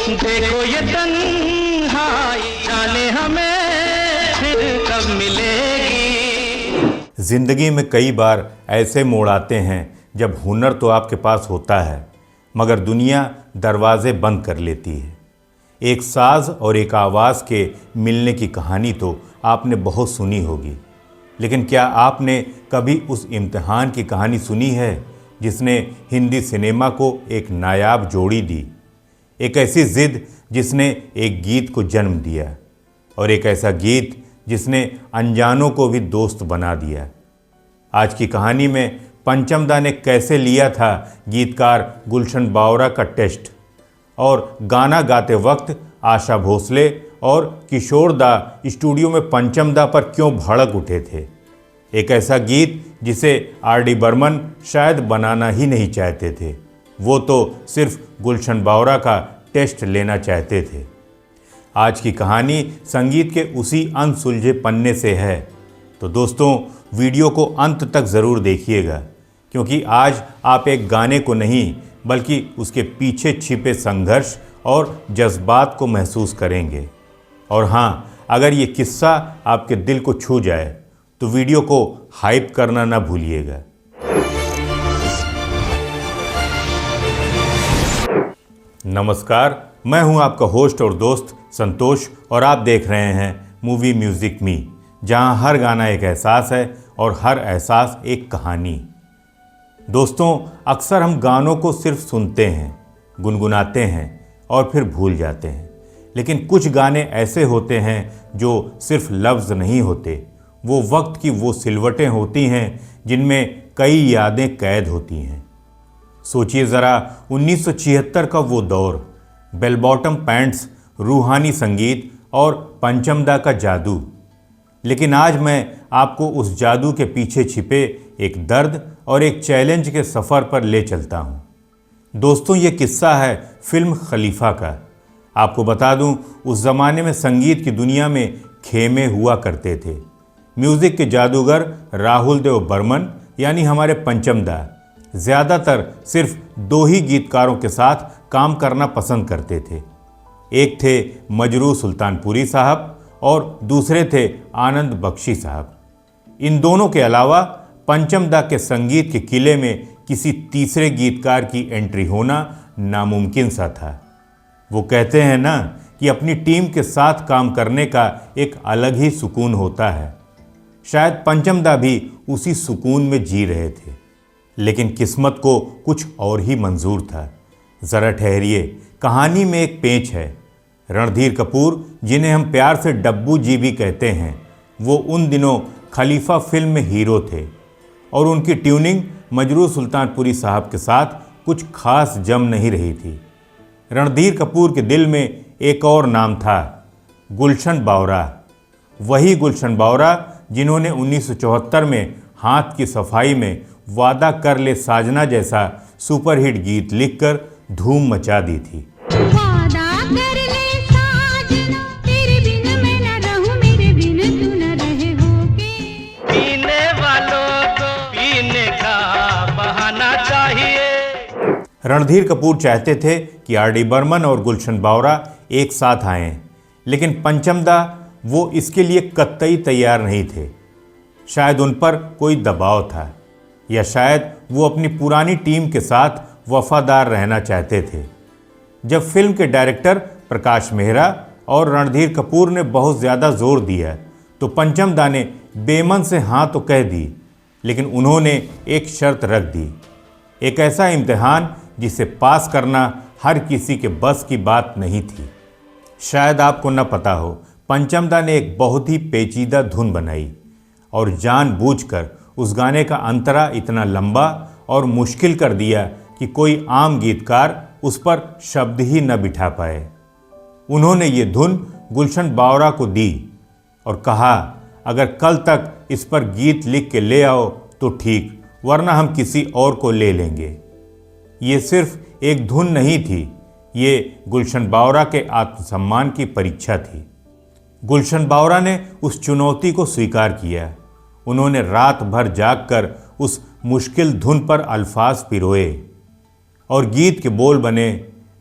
देखो ये तन्हाई जाने हमें फिर कब मिलेगी। जिंदगी में कई बार ऐसे मोड़ आते हैं जब हुनर तो आपके पास होता है मगर दुनिया दरवाजे बंद कर लेती है। एक साज और एक आवाज़ के मिलने की कहानी तो आपने बहुत सुनी होगी, लेकिन क्या आपने कभी उस इम्तिहान की कहानी सुनी है जिसने हिंदी सिनेमा को एक नायाब जोड़ी दी? एक ऐसी ज़िद जिसने एक गीत को जन्म दिया और एक ऐसा गीत जिसने अनजानों को भी दोस्त बना दिया। आज की कहानी में पंचम दा ने कैसे लिया था गीतकार गुलशन बावरा का टेस्ट और गाना गाते वक्त आशा भोसले और किशोर दा स्टूडियो में पंचम दा पर क्यों भड़क उठे थे। एक ऐसा गीत जिसे आर.डी. बर्मन शायद बनाना ही नहीं चाहते थे, वो तो सिर्फ गुलशन बावरा का टेस्ट लेना चाहते थे। आज की कहानी संगीत के उसी अनसुलझे पन्ने से है, तो दोस्तों वीडियो को अंत तक ज़रूर देखिएगा, क्योंकि आज आप एक गाने को नहीं बल्कि उसके पीछे छिपे संघर्ष और जज्बात को महसूस करेंगे। और हाँ, अगर ये किस्सा आपके दिल को छू जाए तो वीडियो को हाइप करना ना भूलिएगा। नमस्कार, मैं हूं आपका होस्ट और दोस्त संतोष और आप देख रहे हैं मूवी म्यूजिक मी, जहां हर गाना एक एहसास है और हर एहसास एक कहानी। दोस्तों, अक्सर हम गानों को सिर्फ सुनते हैं, गुनगुनाते हैं और फिर भूल जाते हैं, लेकिन कुछ गाने ऐसे होते हैं जो सिर्फ लफ्ज़ नहीं होते, वो वक्त की वो सिलवटें होती हैं जिनमें कई यादें कैद होती हैं। सोचिए ज़रा 1976 का वो दौर, बेल बॉटम पैंट्स, रूहानी संगीत और पंचम दा का जादू। लेकिन आज मैं आपको उस जादू के पीछे छिपे एक दर्द और एक चैलेंज के सफ़र पर ले चलता हूँ। दोस्तों, ये किस्सा है फिल्म खलीफा का। आपको बता दूं, उस ज़माने में संगीत की दुनिया में खेमे हुआ करते थे। म्यूज़िक के जादूगर राहुल देव बर्मन यानी हमारे पंचम दा ज़्यादातर सिर्फ दो ही गीतकारों के साथ काम करना पसंद करते थे। एक थे मजरू सुल्तानपुरी साहब और दूसरे थे आनंद बख्शी साहब। इन दोनों के अलावा पंचम दा के संगीत के किले में किसी तीसरे गीतकार की एंट्री होना नामुमकिन सा था। वो कहते हैं ना कि अपनी टीम के साथ काम करने का एक अलग ही सुकून होता है। शायद पंचम दा भी उसी सुकून में जी रहे थे, लेकिन किस्मत को कुछ और ही मंजूर था। ज़रा ठहरिए, कहानी में एक पेंच है। रणधीर कपूर, जिन्हें हम प्यार से डब्बू जी भी कहते हैं, वो उन दिनों खलीफा फिल्म में हीरो थे और उनकी ट्यूनिंग मजरू सुल्तानपुरी साहब के साथ कुछ खास जम नहीं रही थी। रणधीर कपूर के दिल में एक और नाम था, गुलशन बावरा। वही गुलशन बावरा जिन्होंने 1974 में हाथ की सफाई में वादा कर ले साजना जैसा सुपरहिट गीत लिखकर धूम मचा दी थी। वादा कर ले साजना, तेरे बिन मैं न रहूं, मेरे बिन तू न रहे होके। पीने वालों को पीने का बहाना चाहिए। रणधीर कपूर चाहते थे कि आर.डी. बर्मन और गुलशन बावरा एक साथ आएं, लेकिन पंचम दा वो इसके लिए कतई तैयार नहीं थे। शायद उन पर कोई दबाव था या शायद वो अपनी पुरानी टीम के साथ वफादार रहना चाहते थे। जब फिल्म के डायरेक्टर प्रकाश मेहरा और रणधीर कपूर ने बहुत ज़्यादा जोर दिया तो पंचम दा ने बेमन से हाँ तो कह दी, लेकिन उन्होंने एक शर्त रख दी, एक ऐसा इम्तिहान जिसे पास करना हर किसी के बस की बात नहीं थी। शायद आपको न पता हो, पंचम दा ने एक बहुत ही पेचीदा धुन बनाई और जानबूझकर उस गाने का अंतरा इतना लंबा और मुश्किल कर दिया कि कोई आम गीतकार उस पर शब्द ही न बिठा पाए। उन्होंने ये धुन गुलशन बावरा को दी और कहा, अगर कल तक इस पर गीत लिख के ले आओ तो ठीक, वरना हम किसी और को ले लेंगे। ये सिर्फ एक धुन नहीं थी, ये गुलशन बावरा के आत्मसम्मान की परीक्षा थी। गुलशन बावरा ने उस चुनौती को स्वीकार किया। उन्होंने रात भर जागकर उस मुश्किल धुन पर अल्फाज पिरोए और गीत के बोल बने,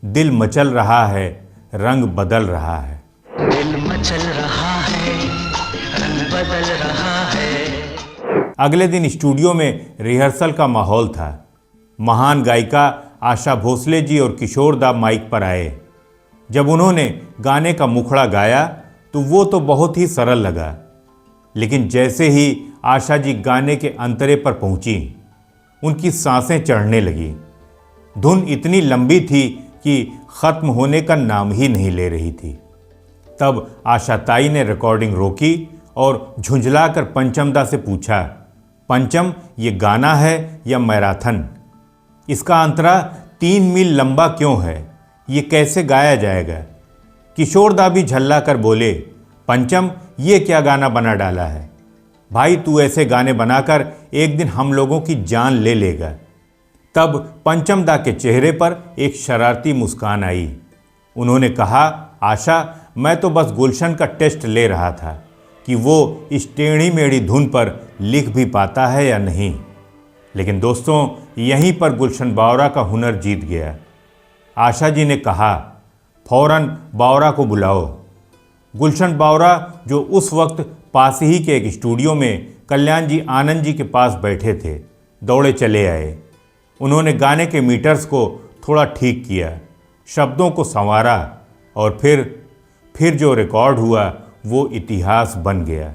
दिल मचल रहा है, रंग बदल रहा है। दिल मचल रहा है, रंग बदल रहा है। अगले दिन स्टूडियो में रिहर्सल का माहौल था। महान गायिका आशा भोसले जी और किशोर दा माइक पर आए। जब उन्होंने गाने का मुखड़ा गाया तो वो तो बहुत ही सरल लगा, लेकिन जैसे ही आशा जी गाने के अंतरे पर पहुंची, उनकी सांसें चढ़ने लगी। धुन इतनी लंबी थी कि ख़त्म होने का नाम ही नहीं ले रही थी। तब आशा ताई ने रिकॉर्डिंग रोकी और झुंझलाकर पंचम दा से पूछा, पंचम, ये गाना है या मैराथन? इसका अंतरा 3 मील लंबा क्यों है? ये कैसे गाया जाएगा? किशोर दा भी झल्ला कर बोले, पंचम, ये क्या गाना बना डाला है भाई, तू ऐसे गाने बनाकर एक दिन हम लोगों की जान ले लेगा। तब पंचम दा के चेहरे पर एक शरारती मुस्कान आई। उन्होंने कहा, आशा, मैं तो बस गुलशन का टेस्ट ले रहा था कि वो इस टेढ़ी मेढ़ी धुन पर लिख भी पाता है या नहीं। लेकिन दोस्तों, यहीं पर गुलशन बावरा का हुनर जीत गया। आशा जी ने कहा, फौरन बावरा को बुलाओ। गुलशन बावरा, जो उस वक्त पास ही के एक स्टूडियो में कल्याण जी आनंद जी के पास बैठे थे, दौड़े चले आए। उन्होंने गाने के मीटर्स को थोड़ा ठीक किया, शब्दों को संवारा और फिर जो रिकॉर्ड हुआ वो इतिहास बन गया।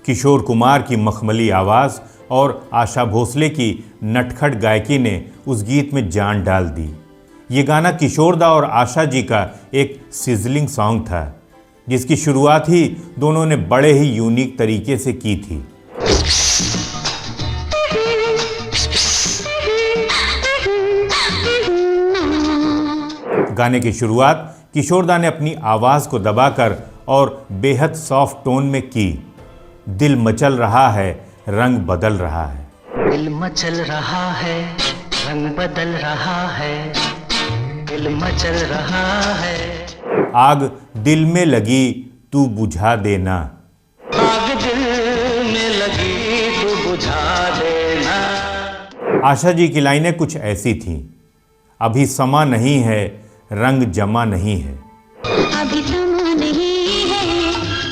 किशोर कुमार की मखमली आवाज़ और आशा भोसले की नटखट गायकी ने उस गीत में जान डाल दी। ये गाना किशोर दा और आशा जी का एक सिजलिंग सॉन्ग था, जिसकी शुरुआत ही दोनों ने बड़े ही यूनिक तरीके से की थी। गाने की शुरुआत किशोर दा ने अपनी आवाज़ को दबाकर और बेहद सॉफ्ट टोन में की। दिल मचल रहा है, रंग बदल रहा है। दिल मचल रहा है, रंग बदल रहा है। दिल मचल रहा है। आग दिल में लगी तू बुझा देना। आग दिल में लगी तू बुझा देना। आशा जी की लाइनें कुछ ऐसी थीं, अभी समा नहीं है, रंग जमा नहीं है। अभी समा नहीं है,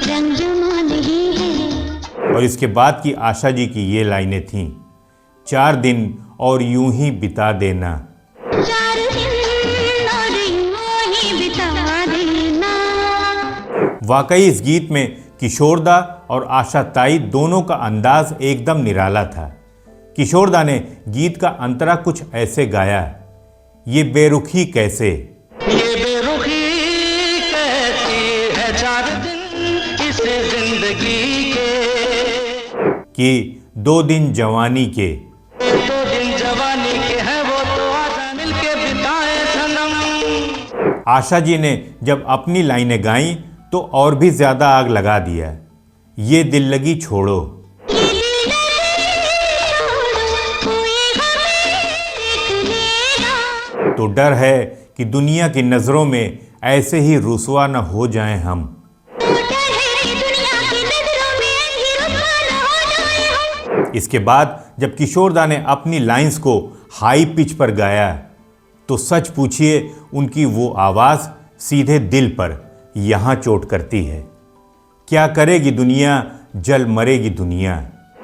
रंग जमा नहीं है। और इसके बाद की आशा जी की ये लाइनें थीं, 4 दिन और यूं ही बिता देना। 4 दिन और यूं ही बिता देना। वाकई इस गीत में किशोर दा और आशा ताई दोनों का अंदाज एकदम निराला था। किशोर दा ने गीत का अंतरा कुछ ऐसे गाया, ये बेरुखी कैसे, ये बेरुखी कैसी है 4 दिन इस जिंदगी के, कि 2 दिन जवानी के। 2 दिन जवानी के हैं, वो तो आजा मिलके बिताए सनम। आशा जी ने जब अपनी लाइनें गाईं तो और भी ज्यादा आग लगा दिया। ये दिल लगी छोड़ो, ये दिल लगी छोड़ो, कोई हमें देख लेगा। तो डर है कि दुनिया की नजरों में ऐसे ही रुसवा न हो जाएं हम। तो डर है कि दुनिया की नजरों में ही रुसवा न हो जाए हम। इसके बाद जब किशोर दा ने अपनी लाइंस को हाई पिच पर गाया तो सच पूछिए, उनकी वो आवाज़ सीधे दिल पर यहाँ चोट करती है। क्या करेगी दुनिया, जल मरेगी दुनिया।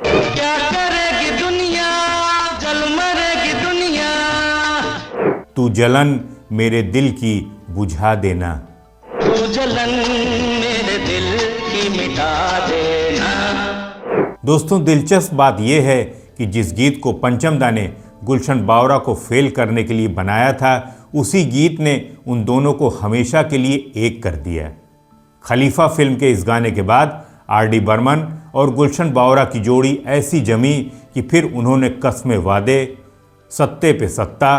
क्या करेगी दुनिया, जल मरेगी दुनिया। तू जलन मेरे दिल की बुझा देना। तू जलन मेरे दिल की मिटा देना। दोस्तों, दिलचस्प बात यह है कि जिस गीत को पंचम दा ने गुलशन बावरा को फेल करने के लिए बनाया था, उसी गीत ने उन दोनों को हमेशा के लिए एक कर दिया। खलीफा फिल्म के इस गाने के बाद आर.डी. बर्मन और गुलशन बावरा की जोड़ी ऐसी जमी कि फिर उन्होंने कस्मे वादे, सत्ते पे सत्ता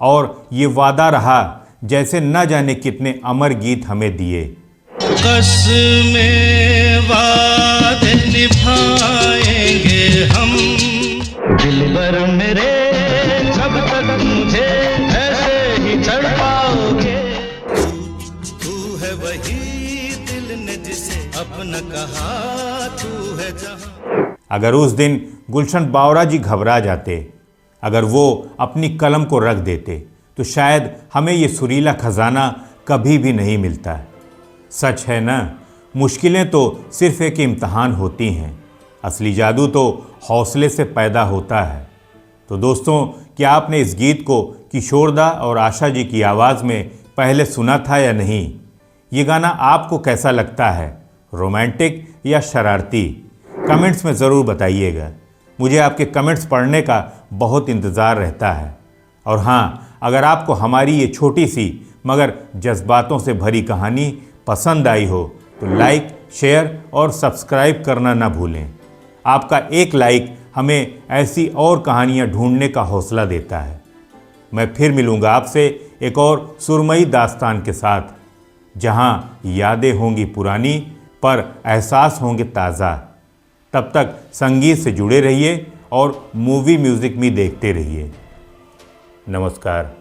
और ये वादा रहा जैसे न जाने कितने अमर गीत हमें दिए। कस्में वादे निभाएंगे हम, दिलबर मेरे, जब तक मुझे ऐसे ही चढ़ पाओगे। तू है वही दिल ने जिसे अपना कहा, तू है जहां। अगर उस दिन गुलशन बावरा जी घबरा जाते, अगर वो अपनी कलम को रख देते, तो शायद हमें ये सुरीला खजाना कभी भी नहीं मिलता है। सच है ना, मुश्किलें तो सिर्फ एक इम्तहान होती हैं, असली जादू तो हौसले से पैदा होता है। तो दोस्तों, क्या आपने इस गीत को किशोरदा और आशा जी की आवाज़ में पहले सुना था या नहीं? ये गाना आपको कैसा लगता है, रोमांटिक या शरारती? कमेंट्स में ज़रूर बताइएगा। मुझे आपके कमेंट्स पढ़ने का बहुत इंतज़ार रहता है। और हाँ, अगर आपको हमारी ये छोटी सी मगर जज्बातों से भरी कहानी पसंद आई हो तो लाइक, शेयर और सब्सक्राइब करना ना भूलें। आपका एक लाइक हमें ऐसी और कहानियाँ ढूंढने का हौसला देता है। मैं फिर मिलूँगा आपसे एक और सुरमई दास्तान के साथ, जहाँ यादें होंगी पुरानी पर एहसास होंगे ताज़ा। तब तक संगीत से जुड़े रहिए और मूवी म्यूज़िक में देखते रहिए। नमस्कार।